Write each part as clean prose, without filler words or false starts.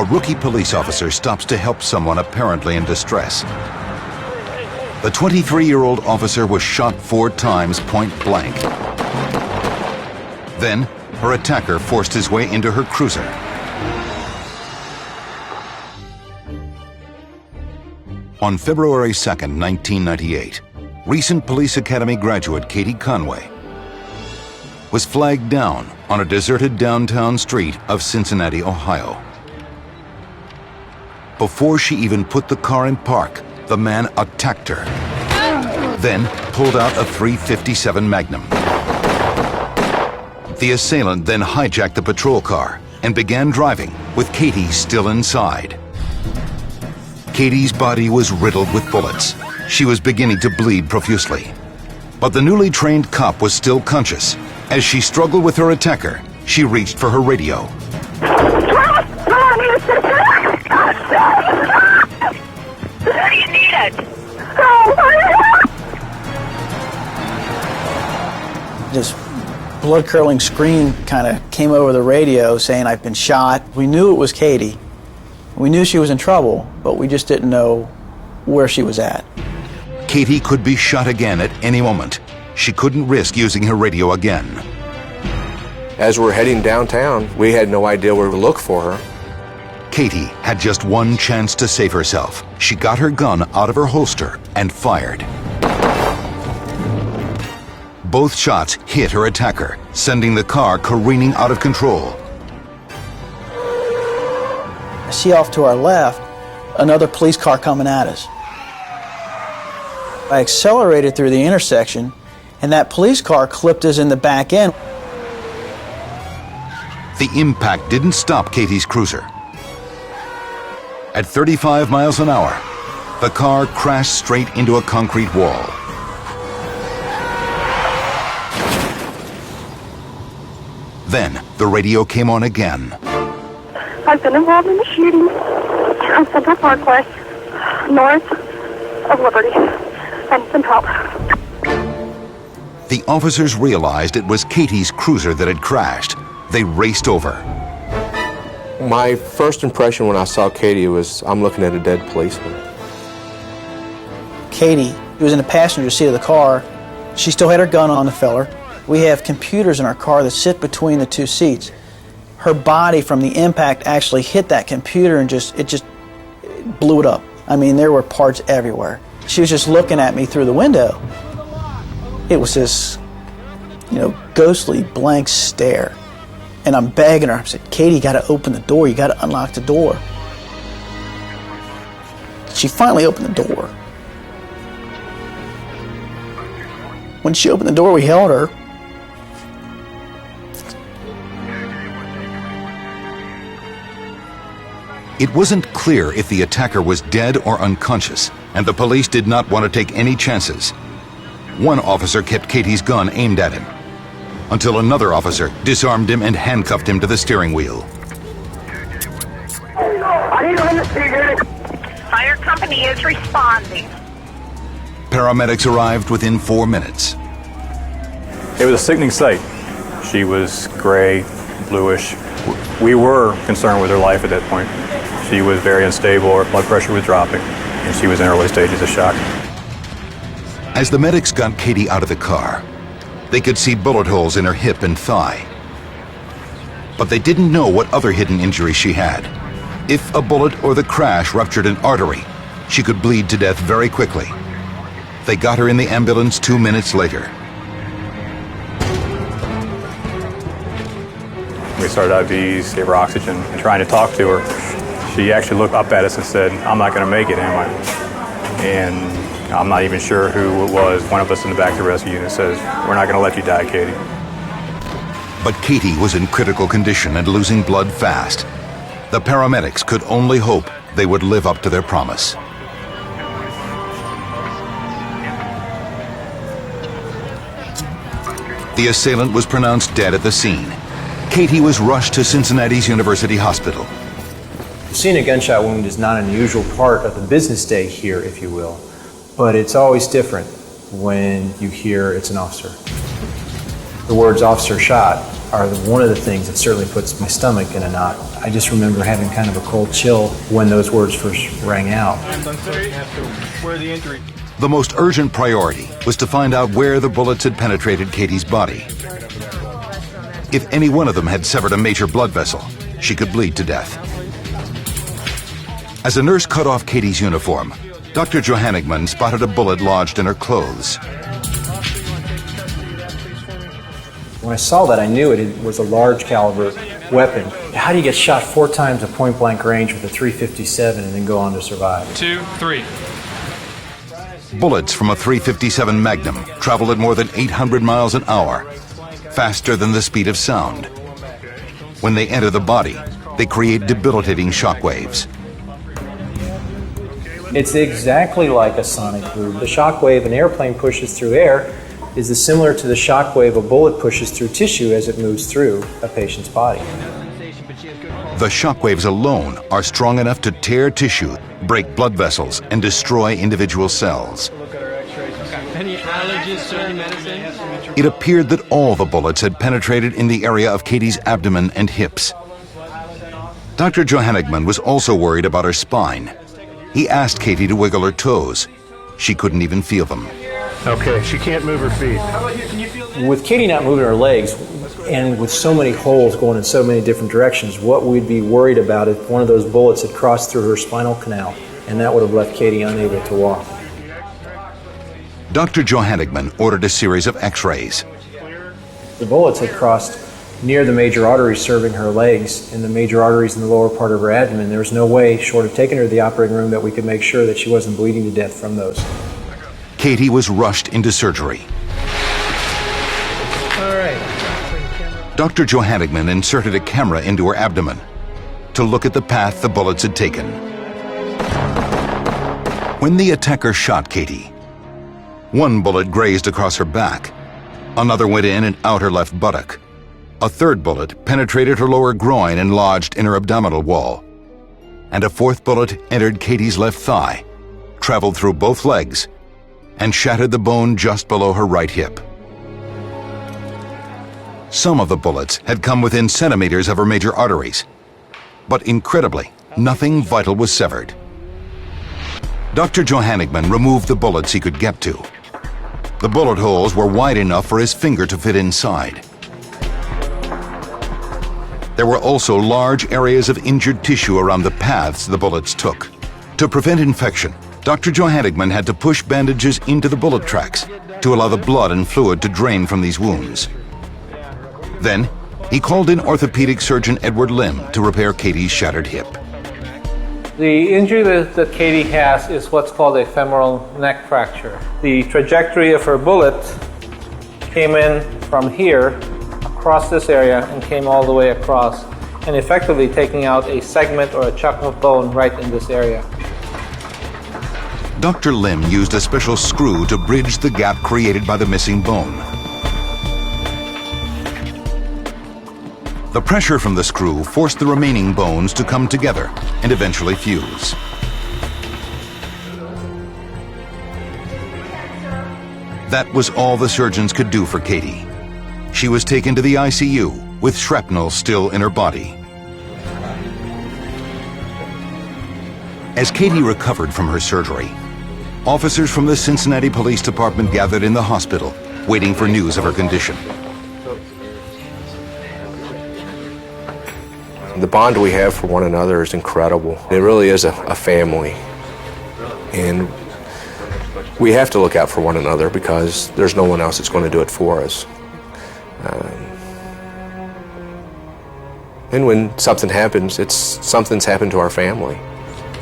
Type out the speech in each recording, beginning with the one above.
a rookie police officer stops to help someone apparently in distress. The 23-year-old officer was shot 4 times point blank. Then, her attacker forced his way into her cruiser. On February 2nd, 1998, recent Police Academy graduate Katie Conway was flagged down on a deserted downtown street of Cincinnati, Ohio. Before she even put the car in park, the man attacked her, then pulled out a .357 Magnum. The assailant then hijacked the patrol car and began driving with Katie still inside. Katie's body was riddled with bullets. She was beginning to bleed profusely. But the newly trained cop was still conscious. As she struggled with her attacker, she reached for her radio. Where do you need it? This blood-curdling scream kind of came over the radio saying, "I've been shot." We knew it was Katie. We knew she was in trouble, but we just didn't know where she was at. Katie could be shot again at any moment. She couldn't risk using her radio again. As we're heading downtown, we had no idea where to look for her. Katie had just one chance to save herself. She got her gun out of her holster and fired. Both shots hit her attacker, sending the car careening out of control. I see off to our left another police car coming at us. I accelerated through the intersection, and that police car clipped us in the back end. The impact didn't stop Katie's cruiser. At 35 miles an hour, the car crashed straight into a concrete wall. Then the radio came on again. I've been involved in a shooting on Central Parkway, north of Liberty, and some help. The officers realized it was Katie's cruiser that had crashed. They raced over. My first impression when I saw Katie was, I'm looking at a dead policeman. Katie was in the passenger seat of the car. She still had her gun on the feller. We have computers in our car that sit between the two seats. Her body from the impact actually hit that computer and it just blew it up. I mean, there were parts everywhere. She was just looking at me through the window. It was this, ghostly blank stare. And I'm begging her. I said, "Katie, you got to open the door. You got to unlock the door." She finally opened the door. When she opened the door, we held her. It wasn't clear if the attacker was dead or unconscious, and the police did not want to take any chances. One officer kept Katie's gun aimed at him, until another officer disarmed him and handcuffed him to the steering wheel. Fire company is responding. Paramedics arrived within 4 minutes. It was a sickening sight. She was gray, bluish. We were concerned with her life at that point. She was very unstable, her blood pressure was dropping, and she was in early stages of shock. As the medics got Katie out of the car, they could see bullet holes in her hip and thigh. But they didn't know what other hidden injuries she had. If a bullet or the crash ruptured an artery, she could bleed to death very quickly. They got her in the ambulance 2 minutes later. We started IVs, gave her oxygen, and trying to talk to her. She actually looked up at us and said, "I'm not going to make it, am I?" And I'm not even sure who it was. One of us in the back of the rescue unit says, "We're not going to let you die, Katie." But Katie was in critical condition and losing blood fast. The paramedics could only hope they would live up to their promise. The assailant was pronounced dead at the scene. Katie was rushed to Cincinnati's University Hospital. Seeing a gunshot wound is not an unusual part of the business day here, if you will, but it's always different when you hear it's an officer. The words "officer shot" are one of the things that certainly puts my stomach in a knot. I just remember having kind of a cold chill when those words first rang out. The most urgent priority was to find out where the bullets had penetrated Katie's body. If any one of them had severed a major blood vessel, she could bleed to death. As a nurse cut off Katie's uniform, Dr. Johannigman spotted a bullet lodged in her clothes. When I saw that, I knew it was a large caliber weapon. How do you get shot 4 times at point blank range with a .357 and then go on to survive? 2, 3. Bullets from a .357 Magnum traveled at more than 800 miles an hour, faster than the speed of sound. When they enter the body, they create debilitating shockwaves. It's exactly like a sonic boom. The shockwave an airplane pushes through air is similar to the shockwave a bullet pushes through tissue as it moves through a patient's body. The shockwaves alone are strong enough to tear tissue, break blood vessels, and destroy individual cells. Any allergies or any medicine? It appeared that all the bullets had penetrated in the area of Katie's abdomen and hips. Dr. Johannigman was also worried about her spine. He asked Katie to wiggle her toes. She couldn't even feel them. Okay, she can't move her feet. With Katie not moving her legs, and with so many holes going in so many different directions, what we'd be worried about if one of those bullets had crossed through her spinal canal, and that would have left Katie unable to walk. Dr. Johannigman ordered a series of x-rays. The bullets had crossed near the major arteries serving her legs and the major arteries in the lower part of her abdomen. There was no way, short of taking her to the operating room, that we could make sure that she wasn't bleeding to death from those. Katie was rushed into surgery. All right. Dr. Johannigman inserted a camera into her abdomen to look at the path the bullets had taken. When the attacker shot Katie, one bullet grazed across her back, another went in and out her left buttock. A third bullet penetrated her lower groin and lodged in her abdominal wall. And a fourth bullet entered Katie's left thigh, traveled through both legs, and shattered the bone just below her right hip. Some of the bullets had come within centimeters of her major arteries, but incredibly, nothing vital was severed. Dr. Johannigman removed the bullets he could get to. The bullet holes were wide enough for his finger to fit inside. There were also large areas of injured tissue around the paths the bullets took. To prevent infection, Dr. Johannigman had to push bandages into the bullet tracks to allow the blood and fluid to drain from these wounds. Then, he called in orthopedic surgeon Edward Lim to repair Katie's shattered hip. The injury that Katie has is what's called a femoral neck fracture. The trajectory of her bullet came in from here, across this area, and came all the way across, and effectively taking out a segment or a chunk of bone right in this area. Dr. Lim used a special screw to bridge the gap created by the missing bone. The pressure from the screw forced the remaining bones to come together and eventually fuse. That was all the surgeons could do for Katie. She was taken to the ICU with shrapnel still in her body. As Katie recovered from her surgery, officers from the Cincinnati Police Department gathered in the hospital, waiting for news of her condition. The bond we have for one another is incredible. It really is a family. And we have to look out for one another because there's no one else that's going to do it for us. And when something happens, something's happened to our family.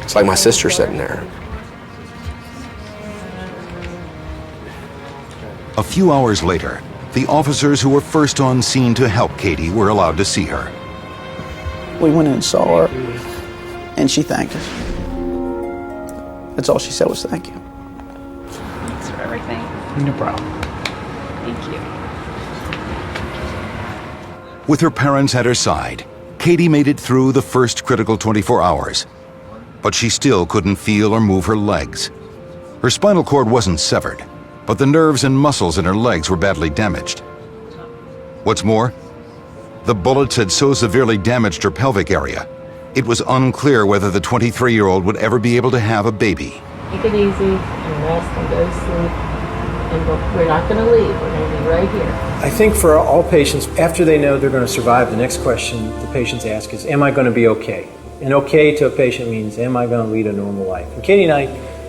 It's like my sister sitting there. A few hours later, the officers who were first on scene to help Katie were allowed to see her. We went in and saw her, and she thanked us. That's all she said was thank you. Thanks for everything. No problem. Thank you. With her parents at her side, Katie made it through the first critical 24 hours. But she still couldn't feel or move her legs. Her spinal cord wasn't severed, but the nerves and muscles in her legs were badly damaged. What's more, The bullets had so severely damaged her pelvic area, it was unclear whether the 23-year-old would ever be able to have a baby. Take it easy and rest and go to sleep. And we're not going to leave. We're going to be right here. I think for all patients, after they know they're going to survive, the next question the patients ask is, am I going to be okay? And okay to a patient means, am I going to lead a normal life? And Katie and I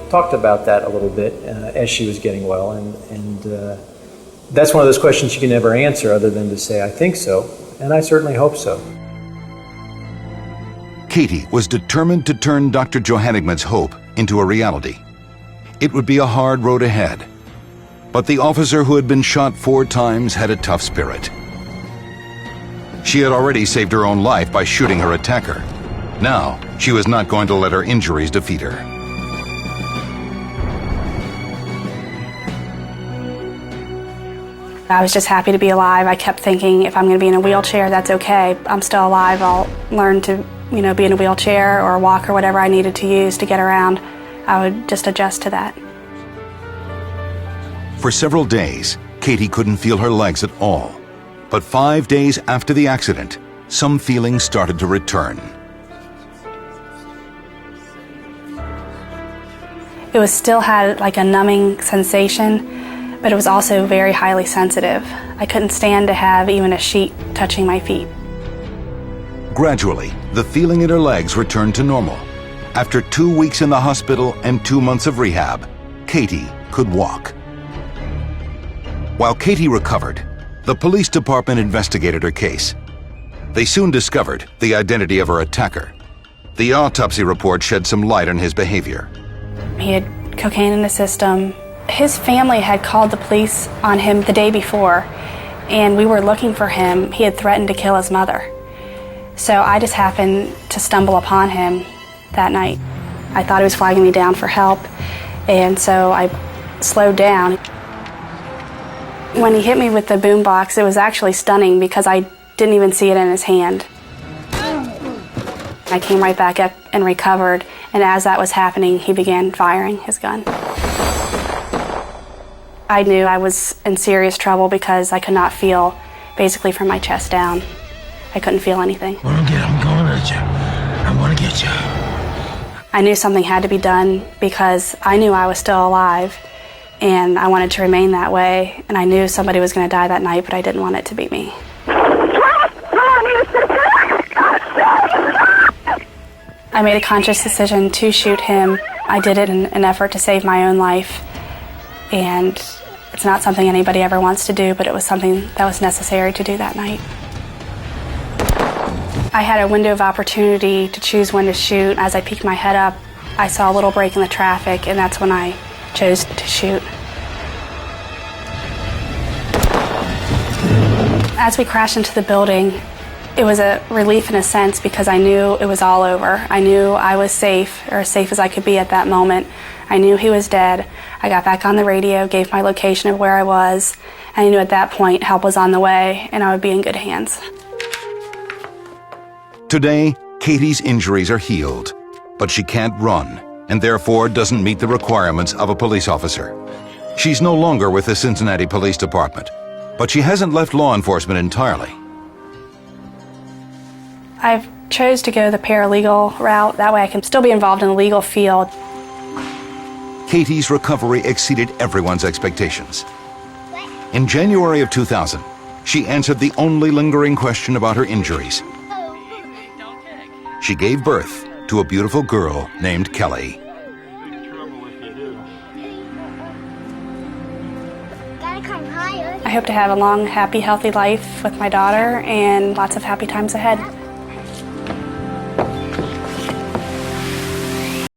talked about that a little bit as she was getting well, and that's one of those questions you can never answer other than to say, I think so, and I certainly hope so. Katie was determined to turn Dr. Johannigman's hope into a reality. It would be a hard road ahead, but the officer who had been shot 4 times had a tough spirit. She had already saved her own life by shooting her attacker. Now, she was not going to let her injuries defeat her. I was just happy to be alive. I kept thinking, if I'm going to be in a wheelchair, that's okay. I'm still alive. I'll learn to, be in a wheelchair or walk or whatever I needed to use to get around. I would just adjust to that. For several days, Katie couldn't feel her legs at all. But 5 days after the accident, some feelings started to return. It was still had like a numbing sensation, but it was also very highly sensitive. I couldn't stand to have even a sheet touching my feet. Gradually, the feeling in her legs returned to normal. After 2 weeks in the hospital and 2 months of rehab, Katie could walk. While Katie recovered, the police department investigated her case. They soon discovered the identity of her attacker. The autopsy report shed some light on his behavior. He had cocaine in his system. His family had called the police on him the day before, and we were looking for him. He had threatened to kill his mother. So I just happened to stumble upon him that night. I thought he was flagging me down for help, and so I slowed down. When he hit me with the boombox, it was actually stunning because I didn't even see it in his hand. I came right back up and recovered, and as that was happening, he began firing his gun. I knew I was in serious trouble because I could not feel, basically from my chest down. I couldn't feel anything. I'm going at you. I'm going to get you. I knew something had to be done because I knew I was still alive, and I wanted to remain that way, and I knew somebody was going to die that night, but I didn't want it to be me. I made a conscious decision to shoot him. I did it in an effort to save my own life, and it's not something anybody ever wants to do, but it was something that was necessary to do that night. I had a window of opportunity to choose when to shoot. As I peeked my head up, I saw a little break in the traffic, and that's when I chose to shoot. As we crashed into the building, it was a relief in a sense because I knew it was all over. I knew I was safe, or as safe as I could be at that moment. I knew he was dead. I got back on the radio, gave my location of where I was, and I knew at that point help was on the way and I would be in good hands. Today, Katie's injuries are healed, but she can't run and therefore doesn't meet the requirements of a police officer. She's no longer with the Cincinnati Police Department, but she hasn't left law enforcement entirely. I've chose to go the paralegal route. That way I can still be involved in the legal field. Katie's recovery exceeded everyone's expectations. In January of 2000, she answered the only lingering question about her injuries. She gave birth to a beautiful girl named Kelly. I hope to have a long, happy, healthy life with my daughter and lots of happy times ahead.